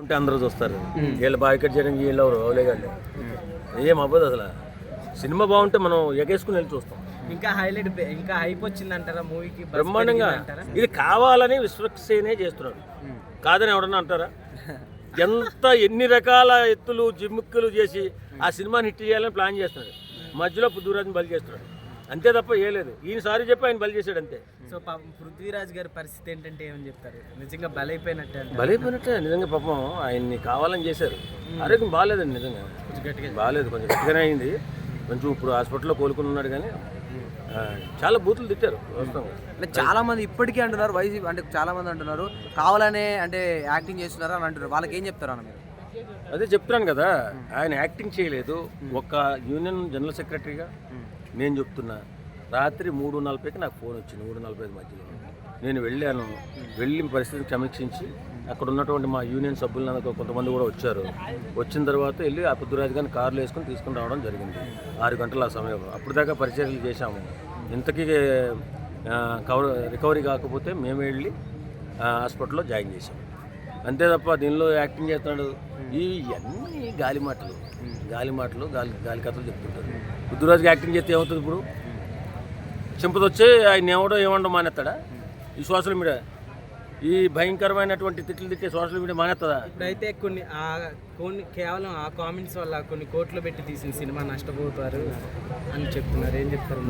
ఉంటే అందరూ చూస్తారు. వీళ్ళు బాయ్కట్ చేయడానికి వీళ్ళు ఎవరు అవలేగాళ్ళు ఏం అవ్వదు అసలు. సినిమా బాగుంటే మనం ఎగేసుకుని వెళ్ళి చూస్తాం. ఇంకా హైప్ వచ్చిందంటారా మూవీకి? బ్రహ్మాండంగా. ఇది కావాలని విశ్వక్సేనే చేస్తున్నాడు, కాదని ఎవడన్నా అంటారా? ఎన్ని రకాల ఎత్తులు జిమ్ముక్కులు చేసి ఆ సినిమాని హిట్ చేయాలని ప్లాన్ చేస్తున్నాడు. మధ్యలో పృథ్వీరాజ్ని బలి చేస్తున్నాడు అంతే తప్ప ఏ లేదు. ఈయన సారీ చెప్పి ఆయన బలి చేశాడు అంతే. సో పాపం పృథ్వీరాజ్ గారి పరిస్థితి ఏంటంటే ఏమని చెప్తారు? నిజంగా బలైపోయినట్టే నిజంగా పాపం ఆయన్ని కావాలని చేశారు. ఆరోగ్యం బాగాలేదండి, నిజంగా బాగాలేదు, కొంచెం గట్టిగానే అయింది. కొంచెం ఇప్పుడు హాస్పిటల్లో కోలుకుని ఉన్నాడు, కానీ చాలా బూతులు తిట్టారు వాస్తవంగా. అంటే చాలా మంది ఇప్పటికీ అంటున్నారు, వైసీపీ అంటే చాలా మంది అంటున్నారు కావాలనే అంటే యాక్టింగ్ చేస్తున్నారు అని అంటున్నారు. వాళ్ళకి ఏం చెప్తారు అన్న మీరు? అదే చెప్తున్నాను కదా, ఆయన యాక్టింగ్ చేయలేదు. ఒక యూనియన్ జనరల్ సెక్రటరీగా నేను చెప్తున్నా, రాత్రి 3:40కి నాకు ఫోన్ వచ్చింది. 3:45 మధ్యలో నేను వెళ్ళి పరిస్థితిని సమీక్షించి అక్కడ ఉన్నటువంటి మా యూనియన్ సభ్యులందరూ కొంతమంది కూడా వచ్చారు. వచ్చిన తర్వాత వెళ్ళి ఆ పృథ్వీరాజ్ గారిని కార్లు వేసుకొని తీసుకుని రావడం జరిగింది. 6 గంటల ఆ సమయం. అప్పుడు దాకా పరిచర్యలు చేశాము. ఇంతకీ రికవరీ కాకపోతే మేము వెళ్ళి హాస్పిటల్లో జాయిన్ చేసాం అంతే తప్ప దీనిలో యాక్టింగ్ చేస్తున్నాడు. ఇవన్నీ గాలి మాటలు గాలి కథలు చెప్తుంటారు. పృథ్వీరాజ్కి యాక్టింగ్ చేస్తే ఏమవుతుంది? ఇప్పుడు చింపదొచ్చే ఆయన ఏమండో మానేస్తాడా? ఈ సోషల్ మీడియా, ఈ భయంకరమైనటువంటి తిట్లు తిట్టే సోషల్ మీడియా మానేస్తుందా? ఇప్పుడైతే కొన్ని కేవలం ఆ కామెంట్స్ వల్ల కొన్ని కోట్లు పెట్టి తీసిన సినిమా నష్టపోతారు అని చెప్తున్నారు. ఏం చెప్తారు?